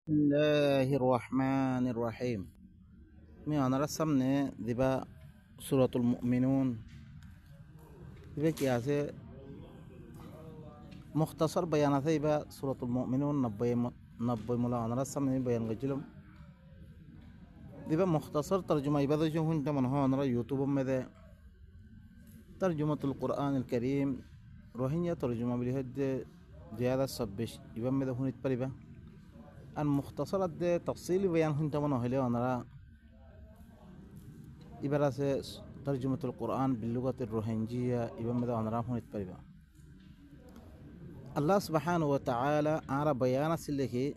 الله الرحمن الرحيم مي أنا رسمنا دبا سورة المؤمنون دبا كياسة مختصر بيانات دبا سورة المؤمنون نبي ملا أنا رسمنا بيان قجلم دبا مختصر ترجمة يبدو جو هنت من هو أنا يوتيوب مذا ترجمة القرآن الكريم روهينيا ترجمة بالهد زيادة الصبش يبا مذا هنت بريبا المختصرات دي تفصيلي بيان هنت من هو أنا إبرة ترجمة القرآن باللغة الروهنجية يبقى ماذا أنراه نتبريبا الله سبحانه وتعالى أرى بيانا سلكي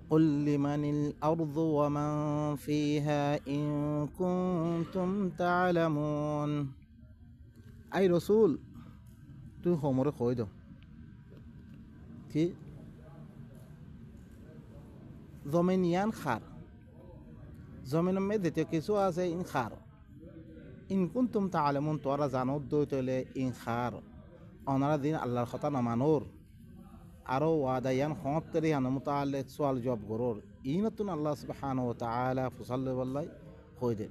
قل لمن الأرض ومن فيها إن كنتم تعلمون أي رسول تو همور خويدو كي ضمنيان خار জমিনের মধ্যে দ্বিতীয় কিছু আছে ইন খার ইন কুনতুম তাআলামুন তোরা জানো দইতলে ইন খার অনারা দিন আল্লাহর কথা নমানোর আরো ওয়াদায়ান হতরি হান মুতাআল্লিক সুয়াল জবাব গরর ইনতুন আল্লাহ সুবহানাহু ওয়া তাআলা ফুসাল্লি ওয়াল্লাহ কইদে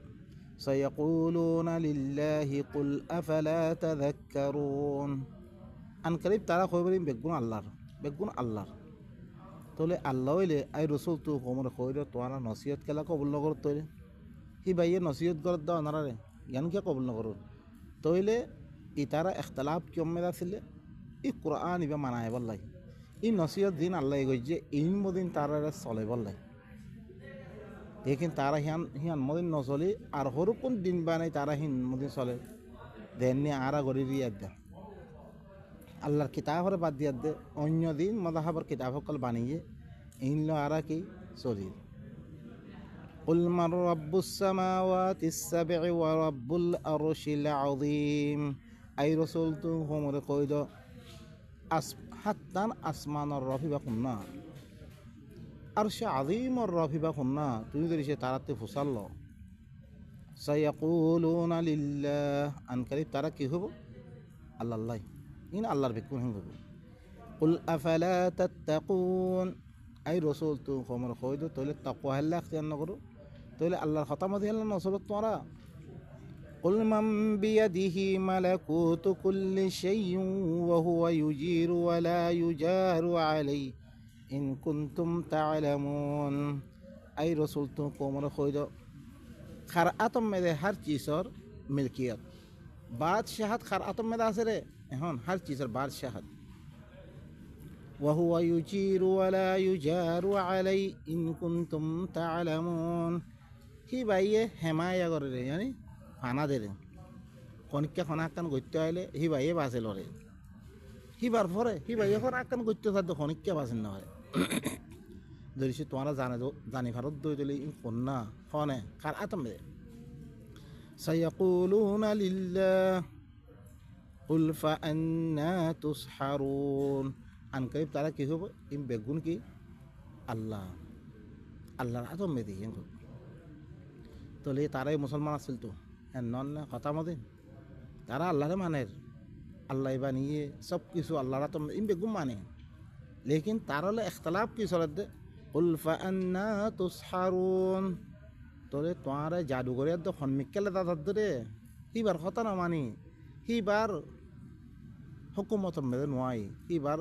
সায়াকুলুনা লিল্লাহি কুল আফালা তাযাক্কারুন আন করিব তারা কইবরিম বেগুন আল্লাহর তোলে আল্লাহ হইলে আই রসুল তো কোমর কইরে তোরা নসিহত কেলা কবুল নগর তৈলে হি বাইয়ে নসিহত করার দাও নারে জ্ঞান কে কবুল নগর তৈলে ইতারা ইখতলাফ কিয়মে আসলে ই কোরআন ইবা মানায় বললাই ই নসিহত দিন আল্লাহ গইছে ইন মদিন তারা চলে বললাই লেকিন তারা হিয়ান মদিন নচলে আর হরু কোন দিন বানাই তারা হিন মদিন চলে দেননি আরা গড়ি রিয়াদ দে আল্লাহর কিতাবরে বাদ দিয়া দে অন্য দিন মজাহাবর কিতাব সকল বানিয়ে ইনলো আরা কি চলিল قل من رب السماوات السبع ورب العرش العظيم أي رسول هم رقيد حتى أسمان الرفي بقنا عرش عظيم الرفي بقنا تنذر شيء تارت فصل سيقولون لله أن كريب ترك هو الله إن الله بيكون هم قل أفلا تتقون أي رسول هم رقيد تقول التقوى هلا اختيار نقول تقول الله ختم ذي الله نصر الطرا قل من بيده ملكوت كل شيء وهو يجير ولا يجار عليه إن كنتم تعلمون أي رسول تقوم رخويدو خرأتم من هر چیزر ملکیت بادشاہت خرأتم من آسره هون هر چیزر بادشاہت وهو يجير ولا يجار عليه إن كنتم تعلمون হি বাইয়ে হেমায়া করে জানি ফানা দেরে কনিকা খানা আকান গত্য আইলে হি বাইয়ে বাসে লরে হিবার পরে হি বাইয়ে এখন আকান গত্য সাধ্য কনিকা বাসেন না হয় যদি সে তোমারা জানি ভারত দই দিলে কন্যা হনে কার আতম দে সায়াকুলুনা লিল্লাহ কুল ফাআন্না তুসহারুন আনকাইব তারা কি হবে ইম বেগুন কি আল্লাহর আতম দে তোলে তারাই মুসলমান আসছিল তো নন কথা মদিন তারা আল্লাহরে মানের আল্লাহ বানিয়ে সব কিছু আল্লাহরা তো ইম বেগুম মানে লেকিন তার হলে ইখতলাফ কি চলে দে কুল ফাআন্না তুসহারুন তোরে তোয়ারে জাদুঘরে তো সন্মিকেলে দাদার দরে হিবার কথা না মানি হিবার হুকুমত মেদে নোয়াই হিবার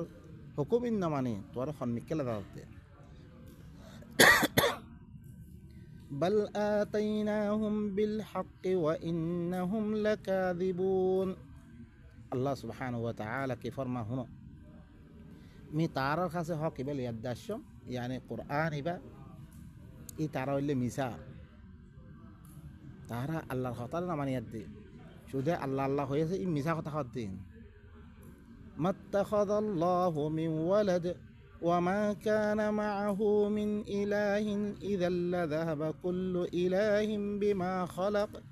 হুকুমিন না মানি তোয়ারে সন্মিকেলে দাদাতে بل آتيناهم بالحق وإنهم لكاذبون الله سبحانه وتعالى كي فرما هنا مي تارا خاصه حق بل يداشو يعني قرآن با اي تارا اللي ميسا تارا الله خطر نمان يدي شو ده الله هو يسي ميسا خطا خطين ما اتخذ الله من ولد وما كان معه من إله إذا لذهب كل إله بما خلق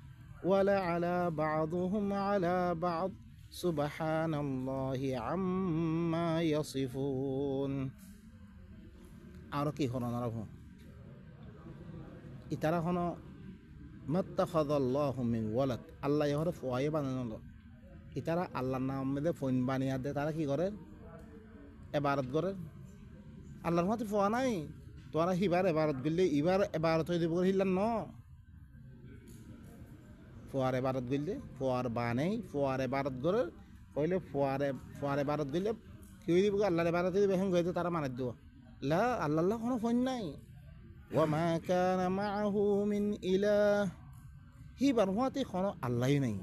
ولعلى بعضهم على بعض سبحان الله عما يصفون أركي هنا نراه إترى هنا ما اتخذ الله من ولد الله يعرف وعيبا الله إترى الله نام مده فين بانيات ده ترى كي غير عبارت غير আল্লাহর মাতে ফোয়া নাই তোরা হিবার এবারত গেলে ইবার এবারত হয়ে দেব হিল্লান ন ফোয়ার এবারত গেলে ফোয়ার বানেই ফোয়ার এবারত করে কইলে ফোয়ার এবারত গেলে কি হয়ে দিব আল্লাহর এবারত দিবে হেন গইতে তারা মানে দেব লা আল্লাহ কোনো ফোন নাই ওয়ামা কানা মাআহু মিন ইলাহ হিবার হতে কোনো আল্লাহই নাই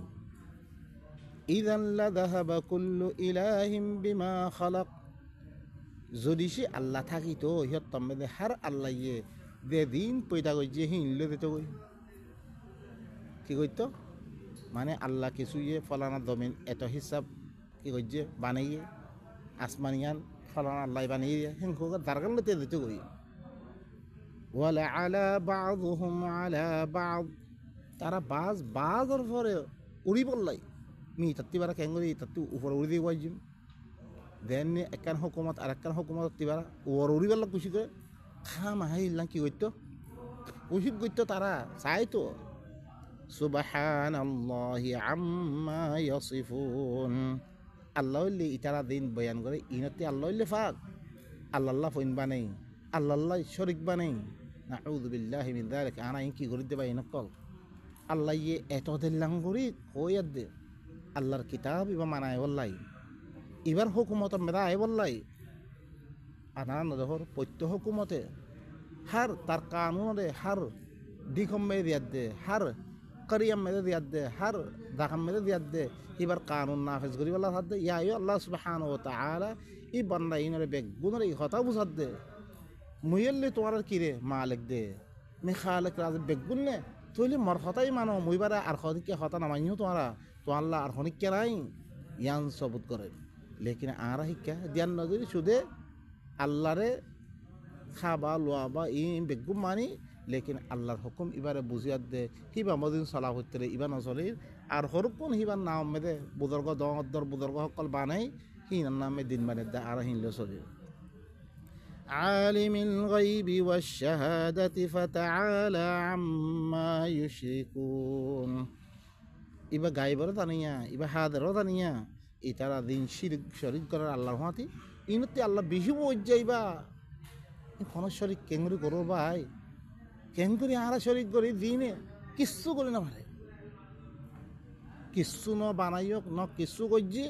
ইযান লাযাহাবা কুল্লু ইলাহিম বিমা খালাক যদি সে আল্লাহ থাকিত সিহঁত তম্বে হার আল্লাহ ইয়ে দে দিন পয়দা করছে হিনলে দিত কই কি করত মানে আল্লাহ কিছু ইয়ে ফলানা দমিন এত হিসাব কি করছে বানাইয়ে আসমানিয়ান ফলানা আল্লাহ বানিয়ে হিংস দারগান লতে দিত কই ওয়ালা আলা বাযুহুম আলা বায তারা বাজর পরে উড়ি বললাই মি তাত্তিবারা কেঙ্গরি তাত্তি উপরে উড়ি দিয়ে ওয়াইজিম দেন একখান হুকুমত আর একখান হুকুমত তিবারা ওর উড়িবেলা খুশি করে মাহাই ইল্লাম কি করতো খুশি করতো তারা চাই তো সুবহানাল্লাহি আম্মা ইয়াসিফুন আল্লাহ হইলে ইতারা দিন বয়ান করে ইনতে আল্লাহ হইলে ফাক আল্লাহ ফইন বানাই আল্লাহ শরিক বানাই নাউযু বিল্লাহি মিন যালিক আনা কি করে দেবা ইনকল আল্লাহ ইয়ে এত দিল্লাং করি কইয়াদ দে আল্লাহর কিতাব ইবা মানায় বললাই এবার হুকুমত মেদা আয় বললাই আনা নজহর পত্য হুকুমতে হার তার কানুনে হার দিকম মেরে দিয়াত দে হার করিয়াম মেরে দিয়াত দে হার দাকাম মেরে দিয়াত দে এবার কানুন নাফেজ করি বলা হাত দে ইয়া আল্লাহ সুবহানাহু ওয়া তাআলা ই বান্দা ইনরে বেগুনের এই কথা বুঝাত দে মুইল্লি তোমার কি রে মালিক দে নে খালিক রাজ বেগুন নে তুইলি মর কথাই মানো মুইবারে আর খদিকে কথা নামাইও তোমারা তো আল্লাহ আর খনিক কে নাই ইয়ান সবুত করে লেকিন আরা শিক্ষা ধ্যান নজরি শুধু আল্লাহরে খাবা লোয়া বা ই বেগুম মানি লেকিন আল্লাহর হুকুম এবারে বুঝিয়াত দে হিবা মদিন চলা হইতে ইবা নচলির আর হরকুন হিবার নাম মেদে বুজর্গ দর বুজর্গ সকল বানাই হিনার নামে দিন মানে দে আর হিনলে চলি আলিমিল গায়বি ওয়াশ শাহাদাতি ফাতাআলা আম্মা ইউশরিকুন ইবা গায়বর জানিয়া ইবা হাদর জানিয়া ইতারা দিন শরিক করার আল্লাহর হাতে ইনতে আল্লাহ বেশি বোঝ যাইবা কোনো শরিক কেঙ্গুরি করো ভাই কেঙ্গুরি আরা শরিক করি দিনে কিচ্ছু করি না ভাই কিচ্ছু ন বানাইও ন কিচ্ছু করছি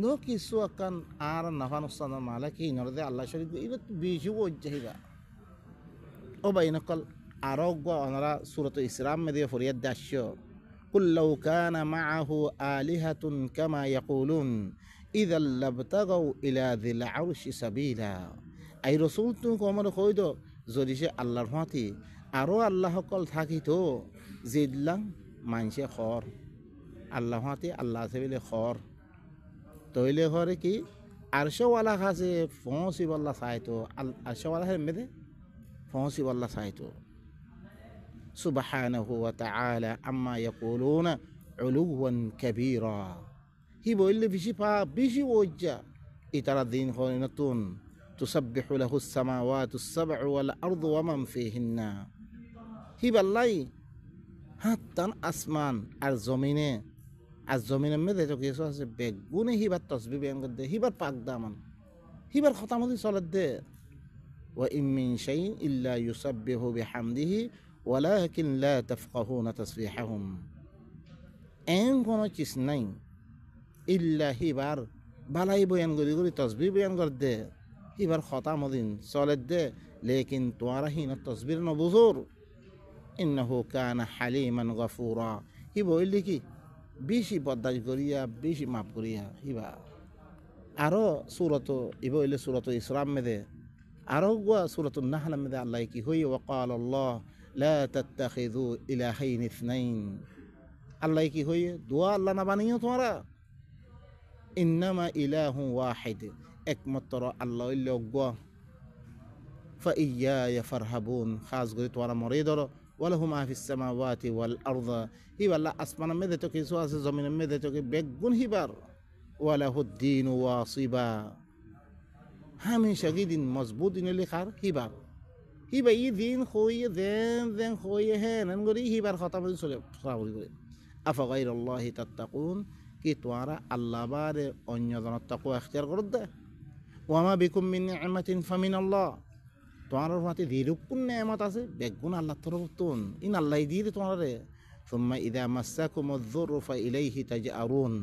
ন কিছু আকান আর নাফা নুকসান মালে কি নদে আল্লাহ শরিক ইন বেশি বোঝ যাইবা ও ভাই নকল আরোগ্য ওনারা সূরাত ইসরাম মেদিয়ে ফরিয়াদ দাস্য قل لو كان معه آلهة كما يقولون إذا لابتغوا إلى ذي العرش سبيلا أي رسول تنكم خيدو যদি সে আল্লাহর হাতে আরো আল্লাহ সকল থাকিত জিদলাং মানসে খর আল্লাহ হাতে আল্লাহ সেবিলে খর তৈলে ঘরে কি আরশওয়ালা কাছে ফসি বল্লা চাইতো আরশওয়ালা হে মেদে ফসি বল্লা চাইতো সুবহানাহু ওয়া তাআলা আম্মা ইয়াকুলুনা উলুওয়ান কাবীরা হি বললে বেশি ওজ্জা ইতারা দিন হয় নতুন তুসাব্বিহু লাহুস সামাওয়াতুস সাব'ু ওয়াল আরদু ওয়া মান ফিহিন্না হি বাল্লাই হাত্তান আসমান আর জমিনের মধ্যে তো কিছু আছে বেগুনে হিবার তসবিহ বেয়ান করে দে হিবার পাক দামান হিবার খতামতি চলে দে ওয়া ইম মিন শাইইন ইল্লা ইউসাব্বিহু বিহামদিহি ওয়ালাকিন লা তাফকাহুনা তাসবিহাহুম এন কোনো চিজ নাই ইল্লা হিবার বালাই বয়ান করি তসবিহ বয়ান করে দে হিবার খতামদিন চলে দে লেকিন তোমারা হিন তসবির নবুজুর ইন্নাহু কানা হালিমান গফুরা হি বললি কি বেশি বদাস করিয়া বেশি মাফ করিয়া হিবা আরো সূরাত ইবা হইলে সূরাত ইসরাম মেদে আরো গুয়া সূরাত নাহল মেদে আল্লাহ কি হই ওয়াকাল আল্লাহ লা তাত্তাখিযু ইলাহাইন ইসনাইন আল্লাহ কি হই দোয়া আল্লাহ না বানিও তোমরা ইন্নামা ইলাহু ওয়াহিদ একমাত্র আল্লাহ হইল গুয়া ফাইয়া ফারহাবুন খাস করে তোমরা মরে ধরো ওয়ালাহু মা ফিস সামাওয়াতি ওয়াল আরদ হিবাল্লা আসমান মেদে তো কিছু আছে জমিন মেদে তো কি বেগুন হিবার ওয়ালাহুদ্দিন ওয়াসিবা হামেশা কি দিন মজবুত দিন লেখার হিবার হিবা ই দিন হইয়ে দেন হইয়ে হেন করি হিবার খতাম চলে সরাবরি করে আফা গায়রাল্লাহি তাত্তাকুন কি তোমরা আল্লাহ বারে অন্য জনের তাকওয়া ইখতিয়ার করত দে ওয়ামা বিকুম মিন নি'মাতিন ফামিনাল্লাহ তোমার মাতে যেরকম নেয়ামত আছে বেগুন আল্লাহ তরফ তুন ইন আল্লাহ দিয়ে দে তোমারে সুম্মা ইদা মাসাকুমুয যুররু ফাইলাইহি তাজআরুন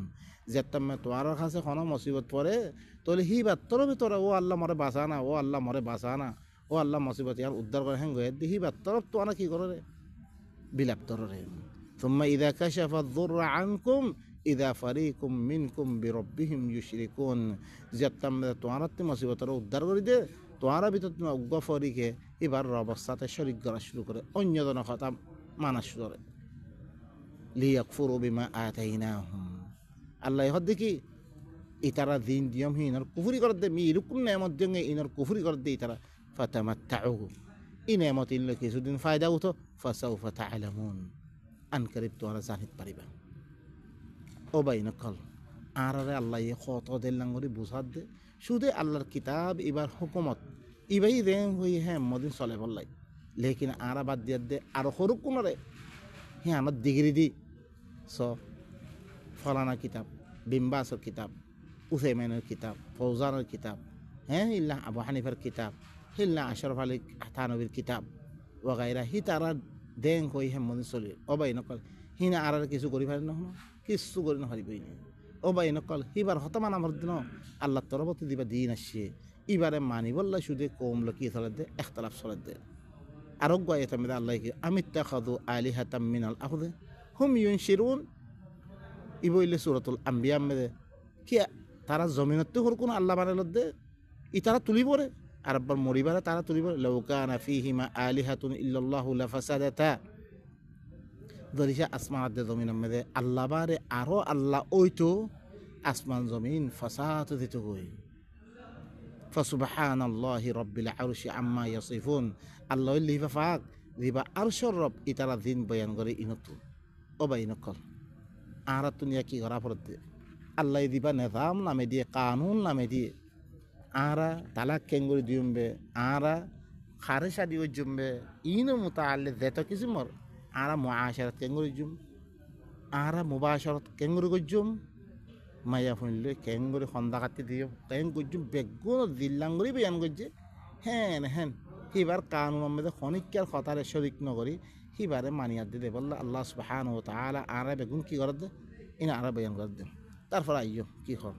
যেতমে তোমার কাছে কোনো মুসিবত পড়ে তাহলে হিবার তরফে তোরা ও আল্লাহ মরে বাঁচানা ও আল্লাহ মরে বাঁচানা ও আল্লাহ মুসিবত ইয়ার উদ্ধার করে হ্যাঁ গয়ে দি হিবার তরফ তোরা কি করে রে বিলাপ তরে সুম্মা ইদা কাশাফা যুররু আনকুম ইদা ফারিকুম মিনকুম বিরাব্বিহিম ইউশরিকুন যেতমে তোমার মুসিবতর উদ্ধার করে দে তোমার ভিতর তুমি অজ্ঞ ফরিকে এবার রবের সাথে শরিক করা শুরু করে অন্যজনের কথা মানা শুরু করে লিয়াকফুরু বিমা আতাইনাহুম আল্লাহ হদ দেখি ইতারা দিন নিয়ম ইনার কুফরি করে দে মি এরকম নেমত দিয়ে ইনার কুফরি করে দে ইতারা ফাতামাত্তাউ ই নেমত ইনলে কিছুদিন ফায়দা উঠো ফাসাউফা তা'লামুন আনকারিব তোমরা জানিত পারিবা ও ভাই নকল আরে আল্লাহ কত দিলাম করে বুঝাত দে শুধু আল্লাহর কিতাব এবার হুকুমত ইবাই দেন হই হ্যাঁ মদিন চলে বললাই লেকিন আরা বাদ দিয়ে দে আরো সরুক কোনরে হ্যাঁ আমার ডিগ্রি দি স ফলানা কিতাব বিম্বাসের কিতাব উসাইমিনের কিতাব ফৌজানের কিতাব হ্যাঁ ইল্লা আবু হানিফার কিতাব হিল্লা আশরাফ আলী থানবীর কিতাব ওগাইরা হি তারা দেন হই হ্যাঁ মদিন চলে অবাই নকল হিনা আর কিছু করি পারি না কিছু করি না পারিবই ও ভাই নকল এবার হতমান আমার দিন আল্লাহ তরফতে দিবা দিন আসছে এবারে মানি বললে শুধু কমলো কি চলে দে একতলাফ চলে দে আরোগ্য এতামিদা আল্লাহকে আমিত্তাখাযু আলিহাতাম মিনাল আরদি হুম ইউনশিরুন ইবইলে সূরাতুল আম্বিয়া মেদে কি তারা জমিনতে হর কোন আল্লাহ বানাইল দে ই তারা তুলি পড়ে আর একবার মরিবারে তারা তুলি পড়ে লাউ কানা ফীহিমা আলিহাতুন ইল্লাল্লাহু লাফাসাদাতা ধরিসা আসমান আদে জমিন মেদে আল্লাহ বারে আরো আল্লাহ ওইতো আসমান জমিন ফাসাদ দিত গই ফাসুবহানাল্লাহি রাব্বিল আরশি আম্মা ইয়াসিফুন আল্লাহ লিফা ফাক দিবা আরশর রব ইতারা দিন বয়ান করে ইনতু ও ভাই নকল আর দুনিয়া কি করা পড়তে আল্লাহ দিবা নিজাম নামে দিয়ে কানুন নামে দিয়ে আরা তালাক কেঙ্গুরি দিউমবে আরা খারে শাদি ওই জুমবে ইনো মুতাআল্লিক যেত কিছু মর আরা মুআশারাত কেঙ্গুরি জুম আরা মুবাশারাত কেঙ্গুরি গজুম মায়া ফুনলে কেঙ্গুরি খন্দা কাটি দিও কেং গজুম বেগুন জিল্লাঙ্গুরি বেয়ান গজে হ্যাঁ হ্যাঁ হিবার কানুন মধ্যে খনিকার খতারে শরিক নগরি হিবারে মানিয়াত দিতে বললে আল্লাহ সুবহানাহু ওয়া তাআলা আরা বেগুন কি করে দে ইনা আরা বেয়ান করে দে তারপর আইয়ো কি কর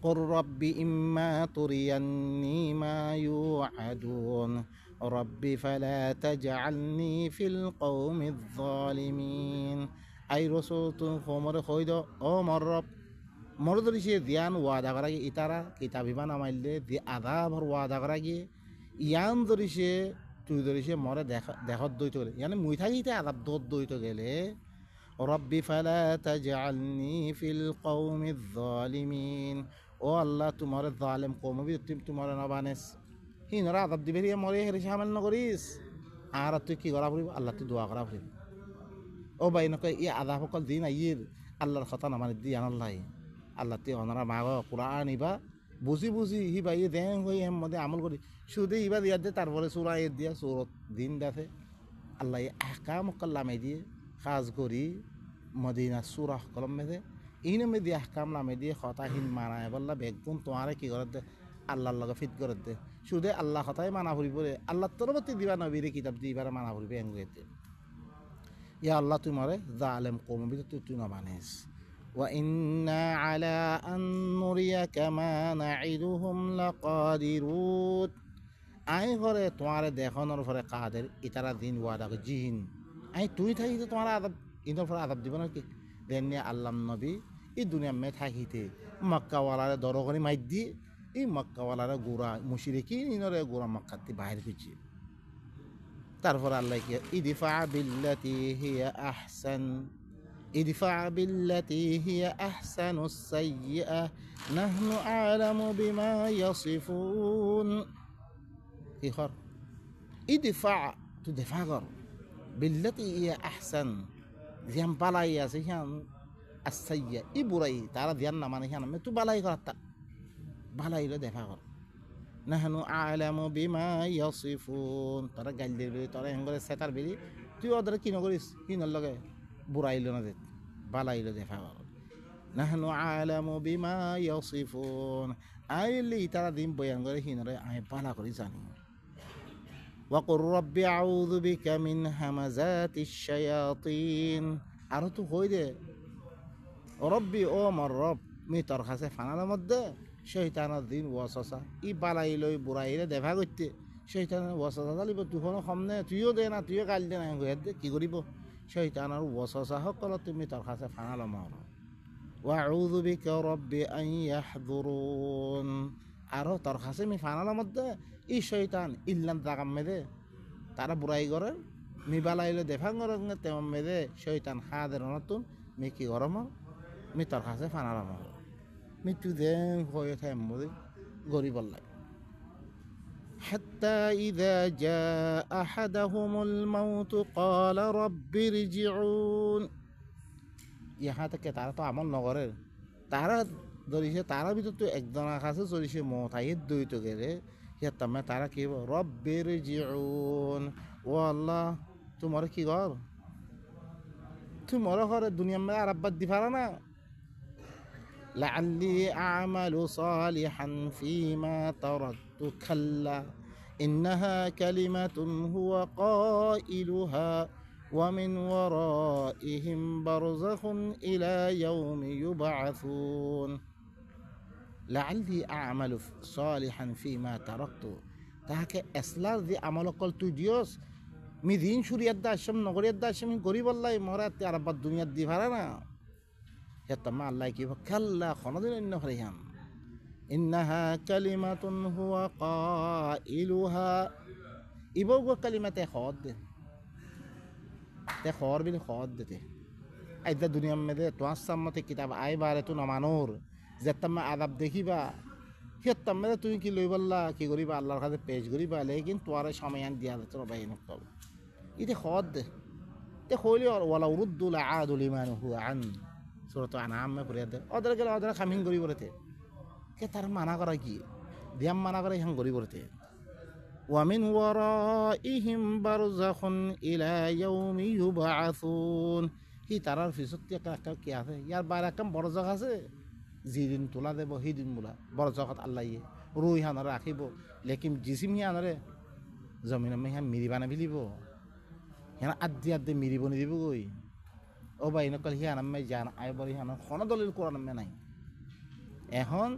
قل رب إما تريني ما يوعدون رب فلا تجعلني في القوم الظالمين أي رسول خمر خيد أو مرب مرد رشي ذيان وعدا غراغي إتارا كتابي بنا مايلد ذي عذاب وعدا غراغي يان درشي تو درشي مر دخت دويتو يعني ميثاقيته عذاب دويتو গেলে رب فلا تجعلني في القوم الظالمين ও আল্লাহ তোমার জালেম কওম বি তোমার না বানেস হিনরা আযাব দিবে রে মরে হেরে শামিল ন করিস আর তুই কি করা পড়িব আল্লাহ তুই দোয়া করা পড়িব ও ভাই নকই ই আযাব কল দিন আইর আল্লাহর কথা না মানে দি আনাল্লাহ আল্লাহ তুই অনরা মাগ কুরআন ইবা বুঝি বুঝি হি ভাই দেন হই এর মধ্যে আমল করি শুধু ইবা দিয়া দে তারপরে সূরা এ দিয়া সূরত দিন দাফে আল্লাহ আহকাম কল্লামে দিয়ে খাস করি মদিনা সূরা কলম মে ইনে মে দিয়ে আহকাম নামে দিয়ে হতাহীন মানায় বললা বেগুন তোমারে কি করে দে আল্লাহর লগে ফিট করে দে শুধু আল্লাহ হতাই মানা ফুরিব রে আল্লাহ তরফতে দিবা নবীরে কিতাব দিবারে মানা ফুরিবে এঙ্গুয়েতে ইয়া আল্লাহ তোমারে জালেম কওম বি তুই না মানিস ওয়া ইন্না আলা আন নুরিয়াকা মা নাইদুহুম লাকাদিরুন আই ঘরে তোমারে দেখানোর পরে কাদের ইতারা দিন ওয়াদা জিন আই তুই থাকিতে তোমার আযাব ইনর পরে আযাব দিব না কি দেনিয়া আল্লাহ নবী এই দুনিয়া মে থাকিতে মক্কাওয়ালারে দরগনি মাই দি এই মক্কাওয়ালারে গোরা মুশরিকিন ইনরে গোরা মক্কাতে বাইরে হইছে তারপর আল্লাহ কি ইদফা বিল্লাতি হিয়া আহসান ইদফা বিল্লাতি হিয়া আহসানুস সাইয়্যা নাহনু আ'লামু বিমা ইয়াসিফুন কি হর ইদফা তু দফা কর বিল্লাতি হিয়া আহসান জিয়াম বালাই আছে হিয়ান আসাইয়া ই বুড়াই তারা ধ্যান না মানে হিয়ান তু বালাই করাতা বালাইলে দেখা কর নাহনু আ'লামু বিমা ইয়াসিফুন তারা গাল দিবি তারা হেঙ্গরে সেতার বিলি তুই ওদের কি নকরিস কিনর লগে বুড়াইলো না দে বালাইলে দেখা কর নাহনু আ'লামু বিমা ইয়াসিফুন আইলে ইতারা দিন বয়ান করে হিনরে আমি পালা করি জানি ওয়াকুর রব্বি আউযু বিকা মিন হামাযাতিশ শায়াতিন আর তো কই দে রব্বি ও আমার রব মি তোর কাছে ফানার মধ্যে শয়তানের দিন ওয়াসওয়াসা ই বালাই লই বুড়াইরে দেখা করতে শয়তানের ওয়াসওয়াসা চালিব তুই সামনে তুইও দে না তুইও গালি দে না দে কি করিব শয়তানের ওয়াসওয়াসা সকল তুমি তোর কাছে ফানাল মার ওয়াউযু বিকা রব্বি আন ইয়াহযুরুন আর তোর কাছে মি ফানার মধ্যে ই শয়তান ইল্লাম জাগাম মেদে তারা বুড়াই করে মি বালাইলে দেখা করে তেমন মেদে শয়তান হাদের নতুন মি কি গরম মি তোর কাছে ফানার মার মৃত্যু দেন হয়ে থাকে মধ্যে গরিব লাগে حتى إذا جاء أحدهم الموت قال رب ارجعون यहाँ तक तारा तो আমল নগরের তারা ধরিছে তারা ভিতর তো একজনের কাছে চলিছে মত আই দুই তো গেলে তামে তারা কি রব্বির জিউন ও আল্লাহ তোমার কি ঘর তোমার ঘরে দুনিয়া মে আর আব্বাদ দি পারা না لعلي أعمل صالحا فيما تركت كلا إنها كلمة هو قائلها ومن ورائهم برزخ إلى يوم يبعثون لعلي أعمل صالحا فيما تركت تاك أسلار ذي عمل قلت ديوس مدين شريات داشم نغريات داشم قريب الله مرات عرب الدنيا دي فرانا يتمع الله كيف كلا خنادين إنه فريهم إنها كلمة هو قائلها إبوغ كلمة خود خور بين خود ده أيضا الدنيا مده تواسم مت كتاب أي بارة تو نمانور زتما عذاب دخيبا يتم مده تو إنك لوي بالله كي غريبا الله خاطر بيج غريبا لكن توارا شاميان ديار ترى بينك طب إذا خود ده خولي ولا ورد لعاد لمن هو عن سورة أنعام में पढ़े थे और दरअसल और दरअसल खामिंग गरीब रहते क्या तार माना करा की दियाम माना करा यहाँ गरीब रहते ومن ورائهم برزخ إلى يوم يبعثون ही तारार फिसत्या का क्या है यार बारह कम बरजख আছে জিদিন তোলা দেব হিদিন মুলা বরজখত আল্লাহ ইয়ে রুই হানারে রাখিব লেকিন জিসিম হানারে জমিনে মে হ্যাঁ মিরি বানা ফেলিব হ্যাঁ আদি আদি মিরি বনি দিব গই ও ভাই নকল হিয়ান আমি জান আই বলি হান কোন দলিল কোরআন মে নাই এখন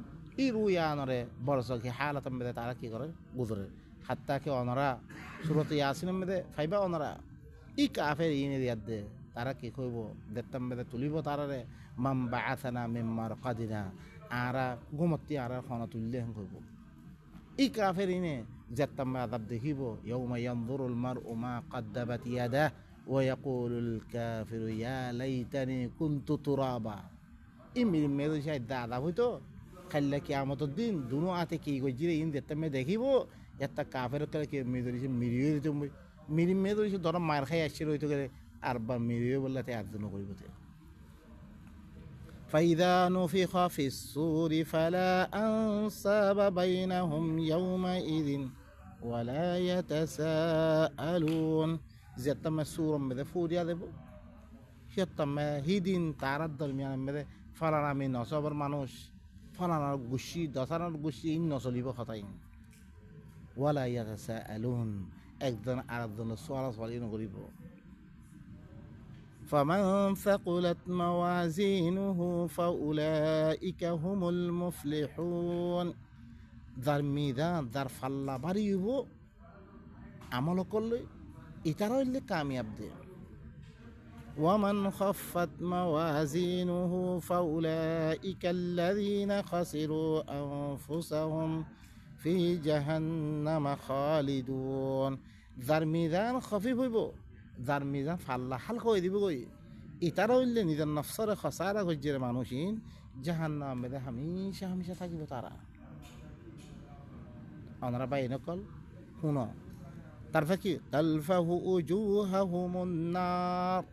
ই রুই হানারে বরজখে হালাত মে তারা কি করে গুজরে হাত্তা কে অনরা সূরত ইয়াসিন মে ফাইবা অনরা ই কাফের ইনে দিয়াদ দে তারা কি কইব দেখতাম বেদে তুলিব তারারে মাম বাআসানা মিম্মার কাদিনা আরা গুমতি আরা খানা তুললে হন কইব ই কাফেরিনে দেখতাম আযাব দেখিব ইয়াউমা ইয়ানজুরুল মারউ মা কদ্দাবাত ইয়াদা ওয়া ইয়াকুলুল কাফিরু ইয়া লাইতানি কুনতু তুরাবা ই মির মেদে শায়দ আযাব হইতো খাল্লা কিয়ামতের দিন দুনো আতে কি গজিরে ইন দেখতাম দেখিব এত কাফের কলে কি মিদরিছে মিরিয়ে দিত মিরি মেদরিছে ধর মার খাই আসছিল হইতো গেলে আরবা মিরিয়ে বলতে আর্জন করিব فإذا نفخ في الصور فلا أنساب بينهم يومئذ ولا يتساءلون زتما سورة مده فوريا দেব সেতমা হিদিন তারার দরমিয়ান মধ্যে ফালানা আমি নসবর মানুষ ফালানার গুশি দসানার গুশি ইন নসলিব খতাইন ওয়ালা ইয়াতাসাআলুন একজন আরেকজন সওয়াল করিব فمن ثقلت موازينه فأولئك هم المفلحون যার মিজান যার ফাল্লা বাড়িব আমল করলে ইতারা হইলে কামিয়াব দে ومن خفت موازينه فأولئك الذين خسروا أنفسهم في جهنم خالدون যার মিজান খফিফ হইব যার মিজান ফাল্লা হালকা হয়ে দিব গই ইতারা হইলে নিজের নফসরে খসারা গজ্জের মানুষিন জাহান্নাম মেদে হামেশা হামেশা থাকিব তারা ওনারা বাই নকল শুনো তারপর কি তালফাহু উজুহাহুমুন নার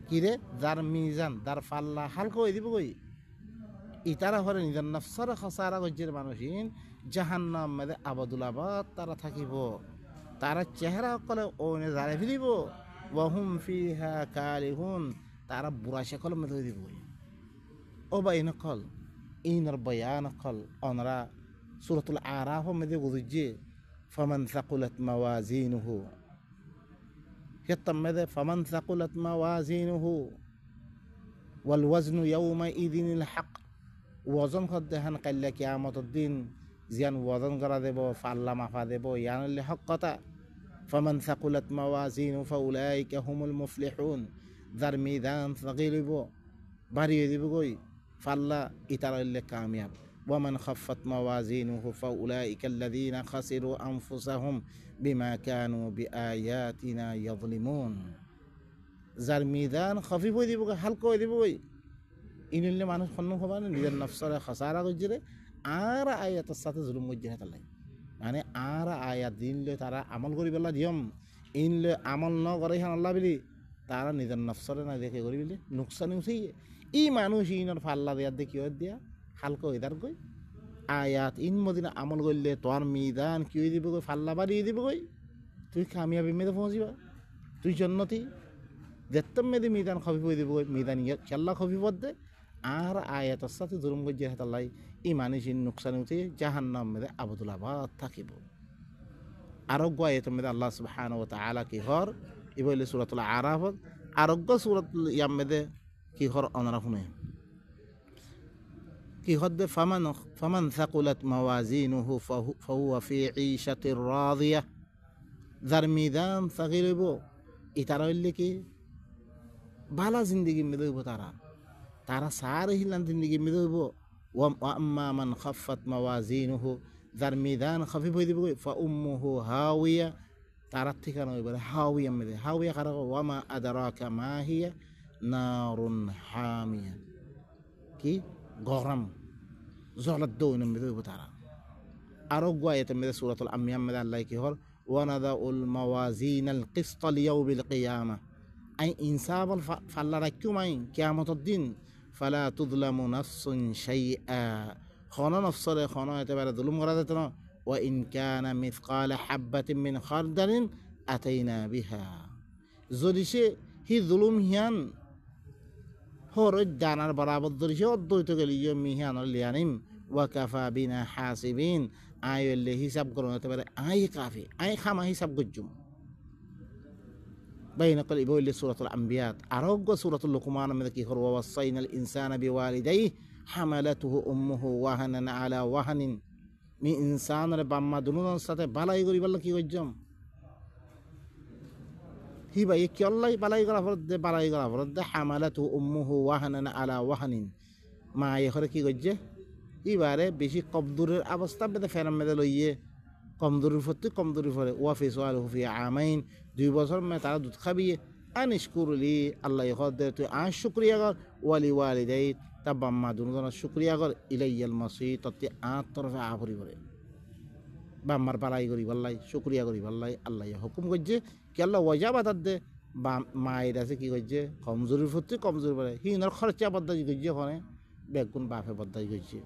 কি রে যার মিজান যার ফাল্লা হালকা হয়ে দিব গই ইতারা হরে নিজের নফসরে খসারা গজ্জের মানুষিন জাহান্নাম মেদে আবাদুল আবাদ তারা থাকিব তারা চেহারা কলে ওনে জারে ফেলিব ওয়াহুম ফিহা কালিহুন তারা বুড়া সকল মেধে দিব ও বাই নকল ইনর বয়ান কল অনরা সূরাতুল আরাফ মধ্যে গুজে ফামান সাকুলাত মাওয়াজিনুহু হিতামদে ফামান সাকুলাত মাওয়াজিনুহু ওয়াল ওয়াজনু ইয়াউমা ইদিনিল হক ওজন খদ্দেহান কাল্লা কিয়ামতের দিন জিয়ান ওজন করা দেব ফাল্লা মাফা দেব ইয়ানলে হক কথা ফামান সাকুলাত মাওয়াজিনু ফাউলাইকা হুমুল মুফলিহুন যার মিজান সাগিলিব বাড়িয়ে দিব গই ফাল্লা ইতারাল্লে কামিয়াব ওয়ামান খাফফাত মাওয়াজিনুহু ফাউলাইকা আল্লাযীনা খাসিরু আনফুসাহুম বিমা কানু বিআয়াতিনা ইয়াযলিমুন যার মিজান খফিফ হয়ে দিব হালকা হয়ে দিব গই ইনলে মানুষ সন্মুখ হবা নিজের নফসরে খসারা গজ্জরে আর আয়াতের সাথে জুলুম গজ্জরে তালাই মানে আর আয়াত দিনলে তারা আমল করি পেলা দিয়ম ইনলে আমল ন করে হান আল্লাহ বিলি তারা নিজের নফসরে না দেখে করি বিলি নুকসানি উঠেই ই মানুষ ইনর ফাল্লা দেয়ার দিয়ে কিয় দিয়া হালকা হয়ে তার গই আয়াত ইন মদিনা আমল করলে তোর মিদান কি হয়ে দিব গই ফাল্লা বাড়িয়ে দিব গই তুই কামিয়াবি মেয়েদের পৌঁছিবা তুই জন্নতি দেখতাম মেয়েদের মিদান খফিফ হয়ে দিব গই মিদান খেল্লা খফিফ দে আর আয়াতের সাথে জুলুম গজ্জে হাতালাই ই মানুষ নুকসানি উঠে জাহান্নাম মেদে আবদুল আবাদ থাকিব আরোগ্য আয়াতের মেদে আল্লাহ সুবহানাহু ওয়া তাআলা কি হর ই বলে সূরাতুল আরাফ আরোগ্য সূরাতুল ইয়াম মেদে কি হর অনরা শুনে কি হদ্দে ফামান সাকুলাত মাওয়াজিনুহু ফাহুয়া ফি ঈশাতির রাদিয়া যার মিজান সাগিলিব ইতারা হইলে কি বালা জিন্দেগি মেদে হইব তারা সারে হিলান জিন্দেগি মেদে হইব ওয়া আম্মা মান খাফফাত মাওয়াজিনুহু যার মিজান খফিফ হয়ে দিব ফা উম্মুহু হাওয়া তারার ঠিকানা হইব হাওয়া মেদে হাওয়া কারা ওয়া মা আদরাকা মা হিয়া নারুন হামিয়া কি গরম জলার দৌন মেদে হইব তারা আরো গোয়াতে মেদে সূরাতুল আম্বিয়া মেদে আল্লাহ কি হল ওয়া নাদাউল মাওয়াজিনাল কিসত লিয়াউমিল কিয়ামা আই ইনসাফল ফাল্লা রাখিও মাই কিয়ামতের দিন ফালা তুযলামু নাফসুন শাইআ খন নফসরে খন একেবারে জুলুম করা যেত না ওয়া ইন কানা মিসকালা হাববাতিন মিন খারদালিন আতাইনা বিহা যদি সে হি জুলুম হিয়ান হর দানার বরাবর যদি সে অদ্বৈত গেলি মিহিয়ানর লিয়ানিম ওয়া কাফা বিনা হাসিবিন আইলে হিসাব করুন একেবারে আই কাফি আই খামা হিসাব গজ্জুম বাইনা কল ইবইলে সূরাতুল আম্বিয়াত আরোগ্য সূরাতুল লুকমান মধ্যে কি হর ওয়াসাইনাল ইনসানা বিওয়ালিদাইহি হামালাতুহু উম্মুহু ওয়াহানান আলা ওয়াহানিন মি ইনসানের বাম্মা দুনুনের সাথে বালাই করি বললা কি গজ্জম হি ভাই কি আল্লাহ বালাই করা ফরদ দে হামালাতুহু উম্মুহু ওয়াহানান আলা ওয়াহানিন মা এখরে কি গজ্জে এবারে বেশি কমজোরের অবস্থা বেদে ফেরাম মেদে লইয়ে কমজোরির ফতে কমজোরি ফরে ওয়াফি সোয়াল হুফি আমাইন 2 বছর মে তারা দুধ খাবিয়ে আনিশকুরলি আল্লাহ হদে তুই আশ শুক্রিয়া কর ওয়ালি ওয়ালিদাই তা বাম্মা দুজনের শুক্রিয়া কর ইলাইয়াল মাসি তত্তি আট তরফে আভরি করে বাম্মার বালাই করি বললাই শুক্রিয়া করি বললাই আল্লাহ হুকুম করছে কি আল্লাহ ওয়াজা বাতার দে বা মায়ের আছে কি করছে কমজোরির ফতে কমজোরি পড়ে হিনার খরচা বদ্দাজি করছে ওখানে বেগুন বাপে বদ্দাজি করছে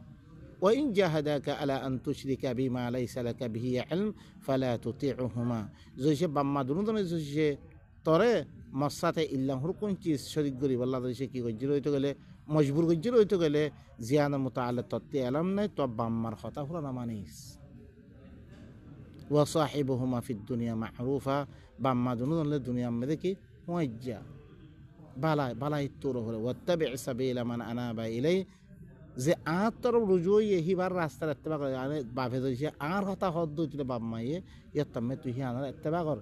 وإن جاهداك على أن تشرك بما ليس لك به علم فلا تطيعهما زوجي بما دون زوجي তরে মসাতে ইল্লাম হর কোন চিজ শরীক করি বল্লা দইছে কি গজ্জির হইতে গেলে মজবুর গজ্জির হইতে গেলে জিয়ানা মুতাআল্লাক তত্তি আলাম নাই তো বাম্মার কথা হলো না মানিস ওয়া সাহিবুহুমা ফিদ দুনিয়া মা'রুফা বাম্মা দুনুলে দুনিয়া মধ্যে কি ওয়াজ্জা বালাই তোর হরে ওয়াত্তাবি সাবিলা মান আনাবা ইলাই যে আর তরফ রুজুই হিবার রাস্তার এত্তেবা করে আরে বাপে দইছে আর কথা হদ দইতে বাপ মাইয়ে ইয়াত্তামে তুই হিয়ানার এত্তেবা কর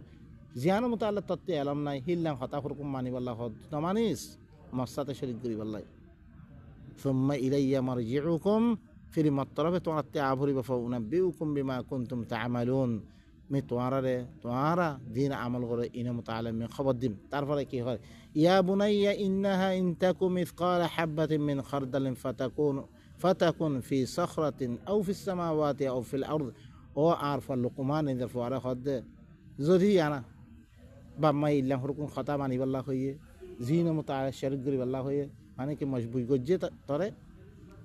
জিয়ানো মুতাআল্লাক তত্তি আলাম নাই হিল্লাম কথা হুকুম মানি বল্লা হদ নমানিস মসাতে শরীক করি বল্লাই সুম্মা ইলাইয়া মারজিউকুম ফির মতরফে তোমার তে আভরি বাফা উনাব্বিউকুম বিমা কুনতুম তা'মালুন মে তোমারা দিন আমল করে ইনা মুতাআল্লা মে খবর দিম তারপরে কি হয় ইয়া বুনাইয়া ইন্নাহা ইন তাকু মিসকালা হাববাতিন মিন খারদালিন ফাতাকুন ফি সাখরাতিন আও ফিস সামাওয়াতি আও ফিল আরদ ও আরফা লুকমান ইন ফারা খদ যদি আনা বাম্মা ইল্লাহ হুকুম কথা মানি বল্লা হইয়ে জিন মুতাআল্লা শরীক করি বল্লা হইয়ে মানে কি মজবুত গজ্জে তরে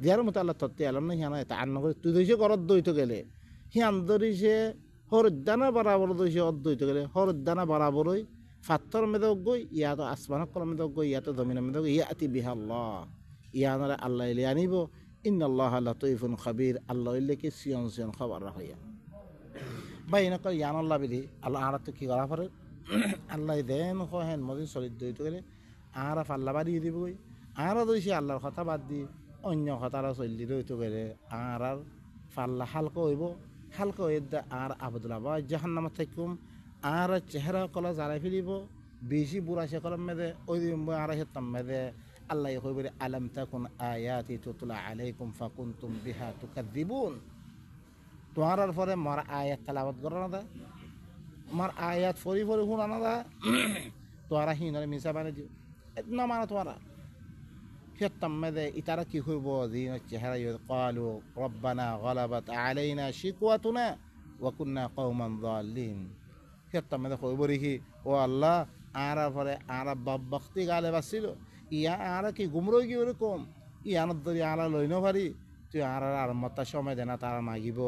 দিয়ার মুতাআল্লা তত্তে আলম না হিয়ানা তা আন্ন করে তুই দইছে করত দইতো গেলে হিয়ান দরিছে হরদানা বরাবর দইছে অদ্বৈত গেলে হরদানা বরাবরই ফাত্তর মেদে গই ইয়া তো আসমান কলম মেদে গই ইয়া তো জমিন মেদে গই ইয়া আতি বিহা আল্লাহ ইয়ানারে আল্লাহ ইলে আনিব ইন্নাল্লাহা লাতীফুন খাবীর আল্লাহ ইল্লেকে সিয়ন সিয়ন খবর রাখিয়া বাইনা কল ইয়ানাল্লাহ বিধি আল্লাহ আর তো কি করা পারে আল্লাহ দেন হেন মদিন শরীর দইতে গেলে আর পাল্লা বাড়িয়ে দিবই আর দইছে আল্লাহর কথা বাদ দি অন্য কথারা চলি দইতে গেলে আর পাল্লা হালকা হইব হালকা হয়ে আর আবদুল্লাহ বা জাহান্নামত থাকুম আর চেহারা কলা জ্বালাই ফেলিব বেশি বুড়া সে কলম মেদে ওই দিন আর হেতাম মেদে আল্লাহ কইবরে আলাম তাকুন আয়াতি তুতলা আলাইকুম ফাকুনতুম বিহা তুকাদ্দিবুন তোমার পরে মার আয়াত তেলাওয়াত করা না দা মার আয়াত ফরি ফরি শুনা না দা তোরা হিনরে মিশা বানে দিও না মানে তোরা হেতাম মেদে ইতারা কি হইব দিন চেহারা ক্বালু রব্বানা গালাবাত আলাইনা শিকওয়াতুনা ওয়া কুন্না কওমান যালিন হেতাম মেদে কইবরি কি ও আল্লাহ আর পরে আর বাবখতি গালে বাসিল ইয়া আর কি গুমরো কি ওরকম ইয়ানত ধরি আলা লইন পারি তুই আর মতা সময় দেনা তারা মাগিব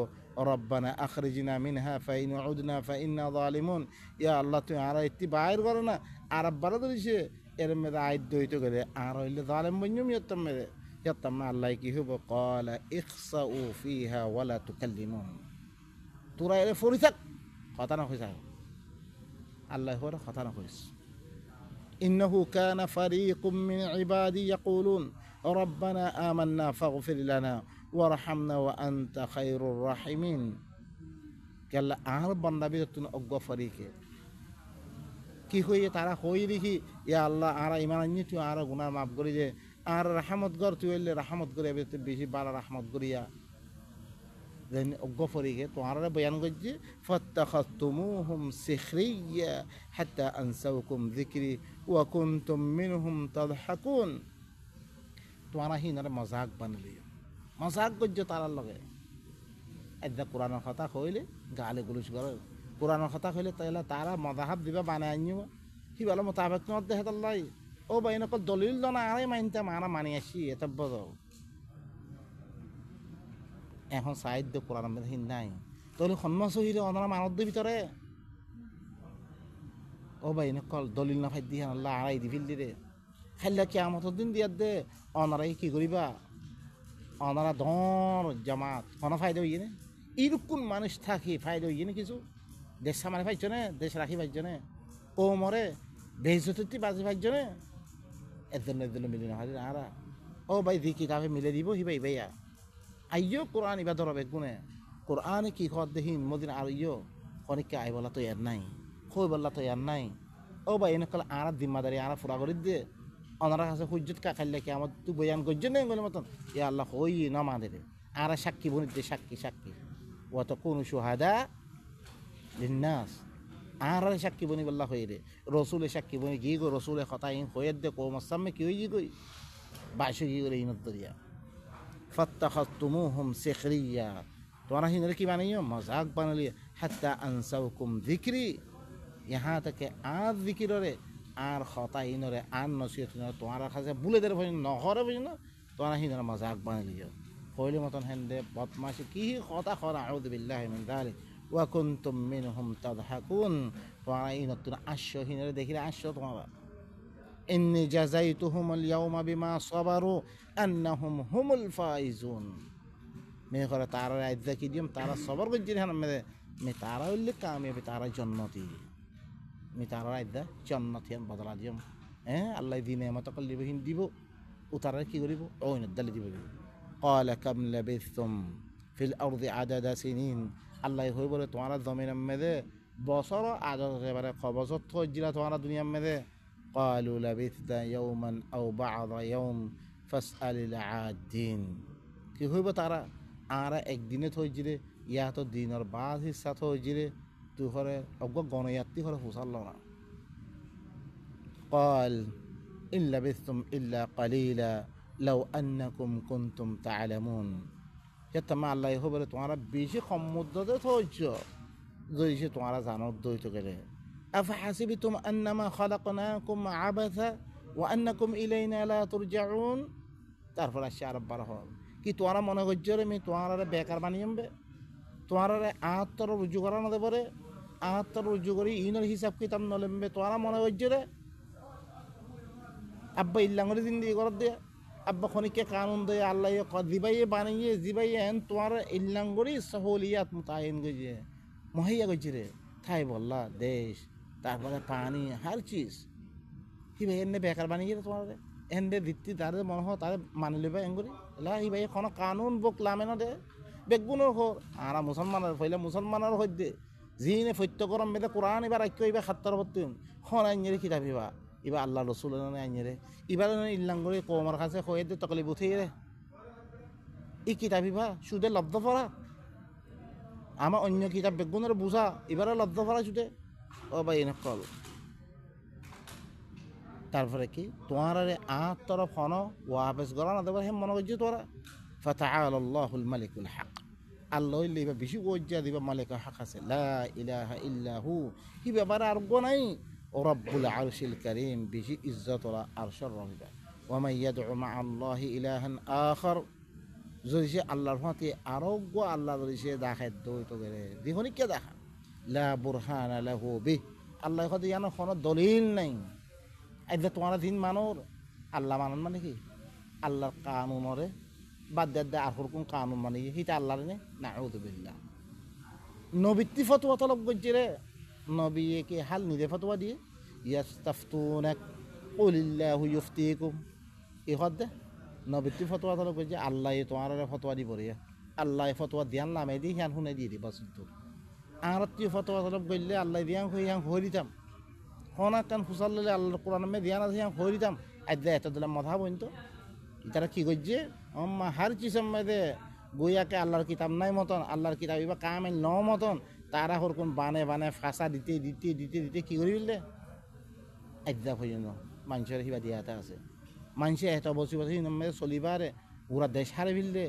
রব্বানা আখরিজনা মিনহা ফাইন উদনা ফাইন্না যালিমুন ইয়া আল্লাহ তুই আর ইতি বাইর করে না আর বারা ধরিছে এর মেদে আইদ দইতে গেলে আর হইলে জালিম বন্যম ইয়তাম মেদে ইয়তাম আল্লাহ কি হইব ক্বালা ইখসাউ ফিহা ওয়ালা তুকাল্লিমুন তোরা এর ফরি থাক কথা না কইছা আল্লাহ হরে কথা না কইছ إنه كان فريق من عبادي يقولون ربنا آمنا فاغفر لنا وارحمنا وأنت خير الراحمين قال آر بندا بيتون أقوى فريق কি হইয়ে তারা হই দেখি ইয়া আল্লাহ আর ইমান আনি তুই আর গুনাহ মাফ করি যে আর রহমত কর তুই হইলে রহমত করে বেশি বালা রহমত করিয়া দেন অগফরিকে তোমরা বয়ান করছে ফাত্তাখাতুমুহুম সিখরিয়া হাত্তা আনসাউকুম যিকরি ওয়া কুনতুম মিনহুম তাদহাকুন তোমরা হিনারে মজাক বানালি মজাক করছে তারার লগে এদা কোরআনের কথা কইলে গালে গুলুস করে কোরআনের কথা কইলে তাইলে তারা মজাহাব দিবা বানায় আনিও কি বলে মোতাবেক তোমার দেহে আল্লাহ ও বাইনক দলিল দনা আরে মানতে মারা মানি আসি এত বড় এখন সাহিত্য কোরআন হিন নাই তাহলে সন্ন্যাস হইলে অনারা মানবদের ভিতরে ও ভাই নকল দলিল না ফাই দিয়ে আল্লাহ আড়াই দি ফিল দিলে খাইলা কিয়ামতের দিন দিয়ার দে অনারাই কি করিবা অনারা ধর জামাত কোনো ফায়দা হইয়ে না এরকম মানুষ থাকি ফায়দা হইয়ে না কিছু দেশ সামানে পাইছ না দেশ রাখি পাইছ না ও মরে বেজতি বাজি পাইছ না এর জন্য মিলি না হাজির আরা ও ভাই দি কিতাবে মিলে দিব হি ভাই ভাইয়া আইয়ো কোরআন ইবা ধরবে গুনে কোরআনে কি খদ দেহিন মদিন আর ইয়ো অনেককে আই বলা তো এর নাই কই বললা তো এর নাই ও ভাই এনে কল আর জিম্মাদারি আর ফুরা করে দে ওনারা কাছে হুজ্জত কা খাইলে কি আমার তুই বয়ান করছ না বলে মতন ইয়া আল্লাহ কই না মা দে আর সাক্ষী বনি দে সাক্ষী সাক্ষী ওয়া তাকুনু শুহাদা লিন্নাস আর সাক্ষী বনি বল্লা হই রে রসুলে সাক্ষী বনি কি গো রসুলে কথা ইন হয়ে দে কো মাসামে কি হই গই বাইশে কি করে ইনত দরিয়া ফাত্তাখাতুমুহুম সিখরিয়া তোরা হিনরে কি বানাইও মজাক বানালিয়ে হাত্তা আনসাউকুম যিকরি ইহা থেকে আর যিকিররে আর খতা ইনরে আর নসিহত তোরা কাছে বুলে দের ভয় নহরে ভয় না তোরা হিনরে মজাক বানালিও কইলে মতন হেন্দে বদমাশি কি কথা খরা আউযু বিল্লাহি মিন যালিক ওয়া কুনতুম মিনহুম তাদহাকুন তোরা ইনত আশ্য হিনরে দেখিলে আশ্য তোমরা إني جزيتهم اليوم بما صبروا أنهم هم الفائزون मैं करा तारा ऐसा कि दियम तारा सबर को जिन्हें हम मैं तारा उल्ले काम है तारा जन्नती मैं तारा ऐसा जन्नती हम बदला दियम अल्लाह दीने मत कल लिबे हिंदी बो उतारा की करी बो ओ इन दल दिबे قال كم لبثتم في الأرض عدد سنين अल्लाह होई बोले तुम्हारा ज़मीन में दे बसर आदत के बारे खबरत तो जिला तुम्हारा दुनिया में दे قالوا لبثنا يوما أو بعض يوم فاسأل العادين কি হইব তারা আর একদিনে থই জিরে ইয়া তো দিনের বাদ হিসা থই জিরে তুই হরে অজ্ঞ গণয়াত্রী হরে হুসাল না قال إن لبثتم إلا قليلا لو أنكم كنتم تعلمون يتما الله হইবলে তোমারা বেশি সমুদ্রতে থইছ যদি সে তোমারা জানো দইতো গেলে أفحسبتم أنما خلقناكم عبثا وأنكم إلينا لا ترجعون تعرف الأشياء رب العالمين কি তোরা মনে করছো রে আমি তোমার বেকার বানিয়ে তোমার আত্মর রুজু করা না দেবরে আত্মর রুজু করি ইনের হিসাব কিতাব নলেমবে তোরা মনে করছো রে আব্বা ইল্লাঙ্গরি জিন্দি কর দিয়ে আব্বা খনিকে কানুন দে আল্লাহ দিবাইয়ে বানিয়ে দিবাইয়ে হেন তোমার ইল্লাঙ্গরি সহলিয়াত মুতায়ন গইছে মহিয়া গইছে রে থাই বললা দেশ তারপরে পানি হার চিজ হিবাই এনে বেকার বানিয়ে তোমার এনে দিতি তার মনে হয় তার মানি লইবা এঙ্গুরি লা হিবাই কোনো কানুন বুক লামে না দে বেগুনের হোক আর মুসলমানের ফইলে মুসলমানের হইতে যিনি ফৈত্য গরম বেদে কোরআন এবার আইক্য এবার খাত্তর বর্তুন খন আইনের কিতাবিবা এবার আল্লাহ রসুল আইনেরে এবার ইল্লাঙ্গরি কৌমার কাছে হয়ে দে তকলি বুথিয়ে রে ই কিতাবিবা সুদে লব্ধ পড়া আমার অন্য কিতাব বেগুনের বুঝা এবারে লব্ধ পড়া সুদে ও ভাই এনে কল তারপরে কি তোমার তরফ হন ওয়াপেস গড়া না দেবার হে মনে করছি তোরা ফাতাআলা আল্লাহুল মালিকুল হক আল্লাহ ইবা বেশি গজ্জা দিবা মালিকের হক আছে লা ইলাহা ইল্লাহু হি ব্যাপারে আর গো নাই ও রব্বুল আরশিল কারীম বেশি ইজ্জত ওরা আরশর রহিবা ওয়া মান ইয়াদউ মা আল্লাহি ইলাহান আখার যদি সে আল্লাহর হাতে আরোগ্য আল্লাহ যদি সে দেখায় দৌত করে দেখুনি কে দেখা লা বুরহানা লাহু বিহ আল্লাহ হাতে যেন কোনো দলিল নাই আইদা তোমার দিন মানোর আল্লাহ মানন মানে কি আল্লাহর কানুনরে বাদ দে আর কোন কানুন মানে হিটা আল্লাহর নে নাউযুবিল্লাহ নবীতি ফতোয়া তলব করছে রে নবী কি হাল নিদে ফতোয়া দিয়ে ইয়াস্তাফতুনাক কুলিল্লাহু ইফতিকুম এই হদে নবীতি ফতোয়া তলব করছে আল্লাহ তোমার ফতোয়া দিব রে আল্লাহ ফতোয়া দিয়ান নামে দি হিয়ান শুনে দিয়ে দিবা শুদ্ধ আর তুই ফতোয়া তলব করলে আল্লাহ দিয়ান হিয়ান হয়ে দিতাম হনা কান ফুসাল ললে আল্লাহর কোরআন মে দিয়ান আছে হিয়ান হয়ে দিতাম আজ এত দিলাম মাথা বইন তো তারা কি করছে আম্মা হার চিসম মেদে গুয়াকে আল্লাহর কিতাব নাই মতন আল্লাহর কিতাব এবার কামে ন মতন তারা হরকম বানে বানে ফাঁসা দিতে দিতে দিতে দিতে কি করি ফেললে একদা পর্যন্ত মানুষের সিবা দিয়াতে আছে মানুষে এত বসে বসে মেয়ে চলিবারে পুরা দেশ হারে ফেললে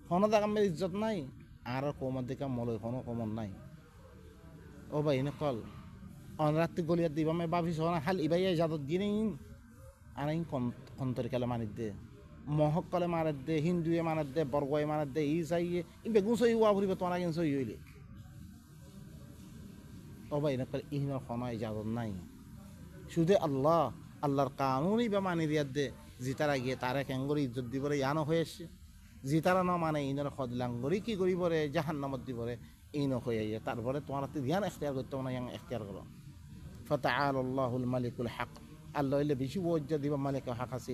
কোনো দামের ইজ্জত নাই আর কমর দিকে মলয় কোনো কমর নাই ও ভাই এনে কল অনরাত্রি গলিয়ার দিবা মে বাফিস না হাল ইবাই ইজাদত দিয়ে নেই আর কন্তর কালে মানিত দে মহক কলে মারাত দে হিন্দুয়ে মারাত দে বরগয়ে মারাত দে ই চাইয়ে ই বেগুন সই হওয়া ফুরিব তোরা কিন্তু সই হইলে ও ভাই এনে কলে ইহনের কোনো ইজাদত নাই শুধু আল্লাহর কানুনই বা মানি দিয়ার দে জিতারা গিয়ে তারা কেঙ্গরি ইজ্জত দিবরে ইয়ানো হয়ে এসছে জিতারা ন মানে ইনের সদলাঙ্গরি কি করি পরে জাহান্নামত দিবরে ইনো হয়ে যায় তারপরে তোমার ধ্যান এখতিয়ার করতে না ইয়াং এখতিয়ার করো ফাতাআলা আল্লাহুল মালিকুল হক আল্লাহ ইলে বেশি ওজ্জা দিবা মালিকের হক আছে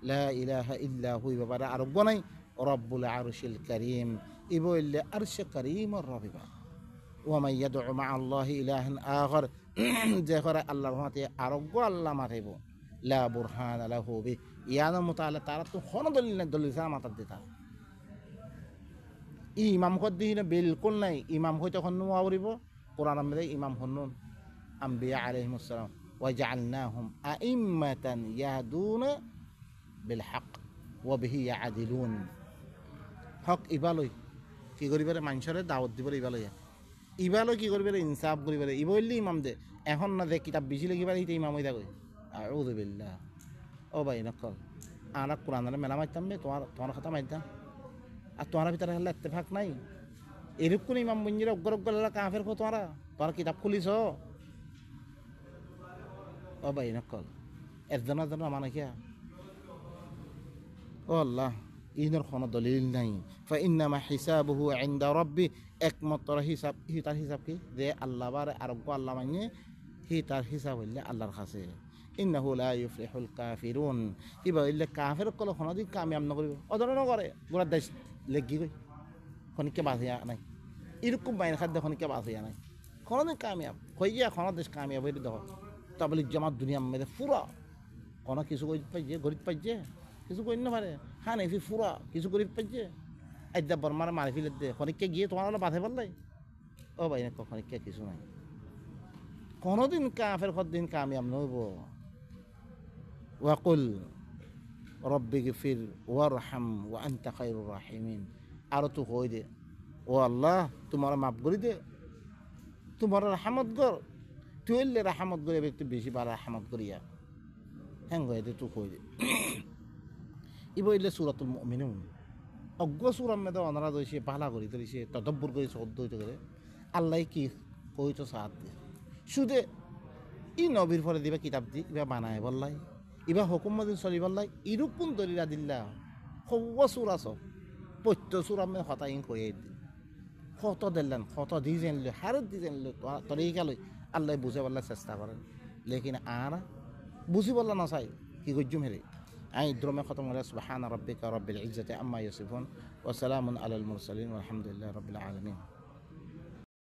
লা ইলাহা ইল্লা হু ব্যাপারে আরোগ্য নাই রব্বুল আরশিল কারীম ইবো ইল্লে আরশে কারীমর রবিবা ওয়া মান ইয়াদউ মা আল্লাহি ইলাহান আখার যে করে আল্লাহর হাতে আরোগ্য আল্লাহ মাথাইব লা বুরহানা লাহু বি ইয়ানা মুতাআলা তারা তো কোন দলিল না দলিল ছাড়া মাথা দিতা ইমাম কদ্দিন বিলকুল নাই ইমাম হইতে খন নোয়াবরিব কোরআন মধ্যে ইমাম হন্নুন আম্বিয়া আলাইহিমুস সালাম ওয়াজআলনাহুম আইম্মাতান ইয়াহদুনা বিল হক ওয়া বিহি ইয়াদিলুন হক ইবালই কি করিবারে মানুষরে দাওয়াত দিবরে ইবালই কি করিবারে ইনসাফ করিবারে ইবইলি ইমাম দে এখন না দে কিতাব বেশি লাগিবারে হিতে ইমাম হইতা কই আউযু বিল্লাহ ও ভাই নকল আনা কোরআনের মেলা মাইতাম বে তোমার কথা মাইতাম আর তোমার ভিতরে হলে ইত্তেফাক নাই এরকম ইমাম বঞ্জিরা অগ্র কাফের কো তোমার কিতাব খুলিছ ও ভাই নকল একজনের জন্য মানে কিয়া ও আল্লাহ ইনর কোনো দলিল নাই ফাইন্নামা হিসাবুহু ইনদা রাব্বি একমাত্র হিসাব তার হিসাব কি যে আল্লাহ বারে আরোগ্য আল্লাহ মানে তার হিসাব হইলে আল্লাহর কাছে ইন্নাহু লা ইউফলিহুল কাফিরুন ইবা ইল্লে কাফের কল কোনদিন কামিয়াব নকরিব অদরণ করে গোড়া দেশ লেগি গই খনিকে বাঁচিয়া নাই এরকম বাইরে খাদ্য খনিকে বাঁচিয়া নাই কোনদিন কামিয়াব হইয়া কোনো দেশ কামিয়াব হইলে দেখো তাবলিগ জামাত দুনিয়া মেয়েদের ফুরা কোনো কিছু গরিব পাইছে গরিব পাইছে কিছু করি না পারে হ্যাঁ নেই ফুরা কিছু গরিব পাইছে আদ্যা বর্মার মারি ফেলে দে খনিকে গিয়ে তোমার হলো বাঁধে পারলাই ও ভাই খনিকে কিছু নাই কোনোদিন কাফের দিন কামিয়াব নইব ওয়াকুল রব্বি গফির ওয়ারহাম ওয়া আনতা খায়রুর রাহিমিন আর তো কই দে ও আল্লাহ তোমার মাফ করে দে তোমার রহমত কর তুই এলে রহমত করে একটু বেশি বার রহমত করিয়া হ্যাঁ গয়ে দে তুই কই দে ইব ইলে সূরাতুল মুমিনুন অজ্ঞ সূরার মধ্যে অনারা দইছে পালা করি ধরিছে তদব্বর করে শব্দ হইতে করে আল্লাহ কি কইতো সাথ দে শুধু ই নবীর ফলে দিবা কিতাব দি ইবা বানায় বললাই ইবা হুকুম মদিন চলি বললাই ইরূপ কোন দলিলা দিল্লা হওয়া সুর আস পত্য সুর আমি হতা ইন কয়ে দিন কত দিলেন কত দি জানলো হারত দি জানলো তরে গেলই আল্লাহ বুঝে বলার চেষ্টা করেন লেকিন আর বুঝি বললা না চাই কি গজ্জুম হেরে আই দ্রমে খতম হলে সুবহান রাব্বিকা রাব্বিল ইজ্জাতি আম্মা ইয়াসিফুন ওয়া সালামুন আলাল মুরসালিন ওয়ালহামদুলিল্লাহি রাব্বিল আলামিন।